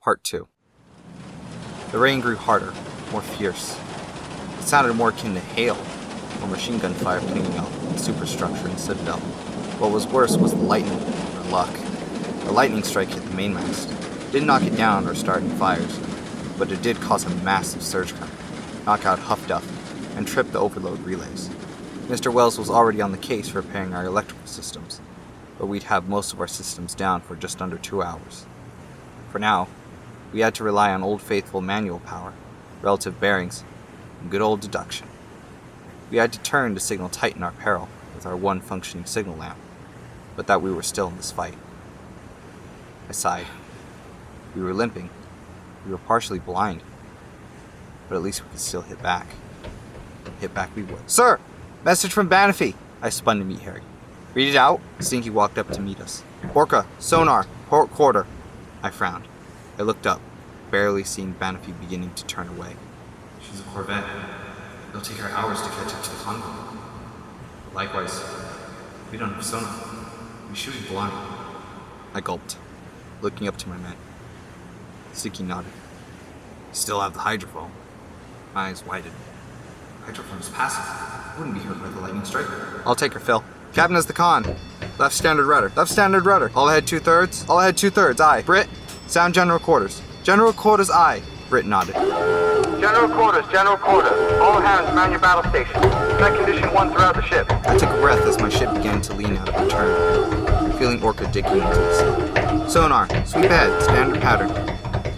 Part 2. The rain grew harder, more fierce. It sounded more akin to hail, or machine gun fire pinging out the superstructure in Citadel. What was worse was the lightning, or luck. The lightning strike hit the mainmast. It didn't knock it down or start any fires, but it did cause a massive surge current, knock out Huff Duff, and trip the overload relays. Mr. Wells was already on the case for repairing our electrical systems, but we'd have most of our systems down for just under 2 hours. For now, we had to rely on old faithful manual power, relative bearings, and good old deduction. We had to turn to signal tighten our peril with our one functioning signal lamp, but that we were still in this fight. I sighed. We were limping. We were partially blind. But at least we could still hit back. Hit back we would. "Sir! Message from Banafy!" I spun to meet Harry. "Read it out." Stinky walked up to meet us. "Orca, sonar, port quarter." I frowned. I looked up, barely seeing Banafy beginning to turn away. "She's a Corvette. It'll take her hours to catch up to the convoy. Likewise, we don't have sonar. We're shooting blind." I gulped, looking up to my men. Stinky nodded. "You still have the hydrophone." My eyes widened. Hydrophone's passive. Wouldn't be hurt by the lightning strike. "I'll take her, Phil. Captain has the con. Left standard rudder. Left standard rudder. All ahead 2/3. All ahead 2/3. Aye. Britt, sound general quarters. General quarters, aye." Britt nodded. General quarters, general quarters. All hands man your battle station. Set condition 1 throughout the ship. I took a breath as my ship began to lean out of the turn, feeling Orca digging into the sea. "Sonar, sweep ahead, standard pattern."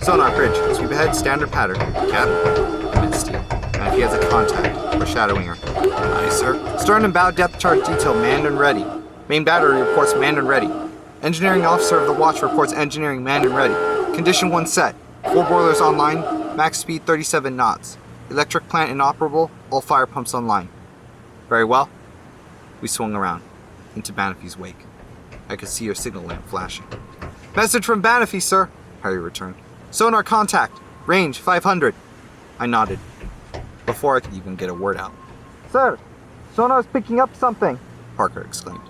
"Sonar, bridge, sweep ahead, standard pattern." "Captain," I meant Steele. "And if he has a contact, foreshadowing her." "Aye, sir." "Stern and bow depth chart detail manned and ready. Main battery reports manned and ready. Engineering officer of the watch reports engineering manned and ready. Condition 1 set. 4 boilers online, max speed 37 knots. Electric plant inoperable, all fire pumps online." "Very well." We swung around, into Banafy's wake. I could see her signal lamp flashing. "Message from Banafy, sir," Harry returned. "Sonar contact, range 500. I nodded, before I could even get a word out. "Sir, sonar's picking up something," Parker exclaimed.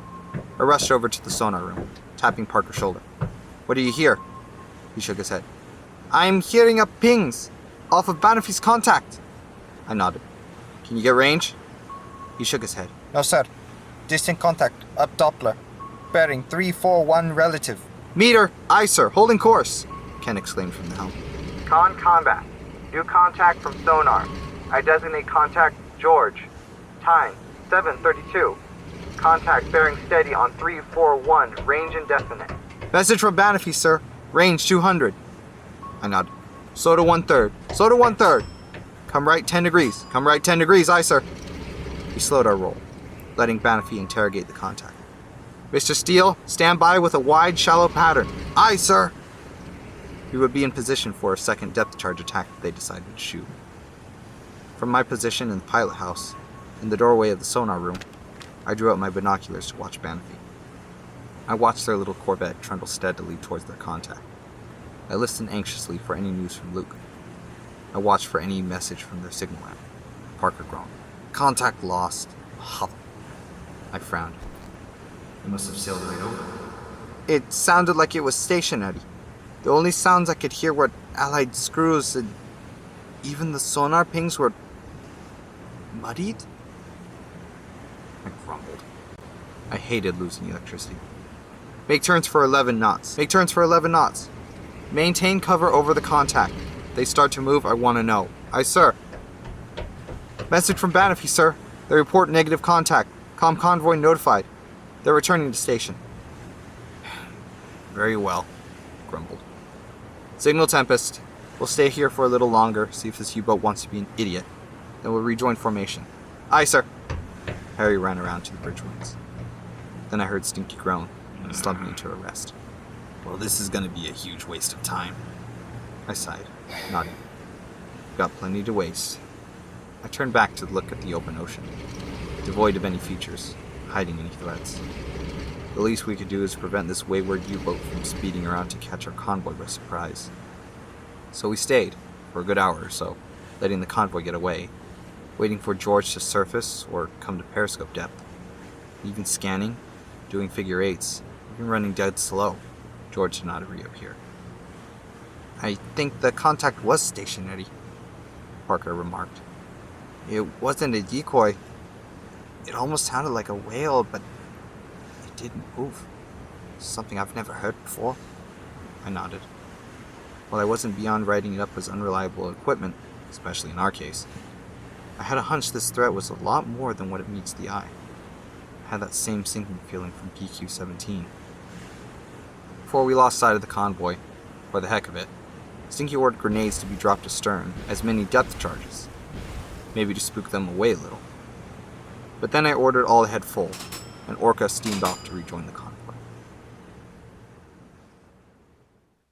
I rushed over to the sonar room, tapping Parker's shoulder. "What do you hear?" He shook his head. "I'm hearing up pings, off of Banafy's contact." I nodded. "Can you get range?" He shook his head. "No, sir. Distant contact, up Doppler. Bearing 341 relative." "Meter, aye, sir. Holding course," Ken exclaimed from the helm. Con combat. New contact from sonar. I designate contact George. Time 7:32. Contact bearing steady on 341. Range indefinite. "Message from Banafy, sir. Range 200. I nodded. "Slow to 1/3. Slow to 1/3. Come right 10 degrees. Come right 10 degrees, aye, sir." We slowed our roll, letting Banafy interrogate the contact. "Mr. Steele, stand by with a wide, shallow pattern." "Aye, sir." We would be in position for a second depth charge attack if they decided to shoot. From my position in the pilot house, in the doorway of the sonar room, I drew out my binoculars to watch Banafy. I watched their little Corvette trundle steadily towards their contact. I listened anxiously for any news from Luke. I watched for any message from their signal lamp. Parker groaned. "Contact lost. Huff." I frowned. They must have sailed right over. It sounded like it was stationary. The only sounds I could hear were allied screws, and even the sonar pings were muddied. I grumbled. I hated losing electricity. "Make turns for 11 knots. Make turns for 11 knots. Maintain cover over the contact. They start to move, I want to know." "Aye, sir." "Message from Banafy, sir. They report negative contact. Com convoy notified. They're returning to station." "Very well," I grumbled. "Signal Tempest. We'll stay here for a little longer, see if this U-boat wants to be an idiot. Then we'll rejoin formation." "Aye, sir." Harry ran around to the bridge wings. Then I heard Stinky groan, slumping into a rest. "Well, this is going to be a huge waste of time." I sighed, nodding. "Got plenty to waste." I turned back to look at the open ocean, devoid of any features, hiding any threats. The least we could do is prevent this wayward U-boat from speeding around to catch our convoy by surprise. So we stayed, for a good hour or so, letting the convoy get away, waiting for George to surface or come to periscope depth. Even scanning, doing figure eights, even running dead slow, George did not reappear. I think the contact was stationary, Parker remarked. It wasn't a decoy. It almost sounded like a whale, but it didn't move. Something I've never heard before. I nodded. While I wasn't beyond writing it up as unreliable equipment, especially in our case, I had a hunch this threat was a lot more than what it meets the eye. I had that same sinking feeling from PQ-17. Before we lost sight of the convoy, for the heck of it, Stinky ordered grenades to be dropped astern as mini depth charges, maybe to spook them away a little. But then I ordered all ahead full, and Orca steamed off to rejoin the convoy.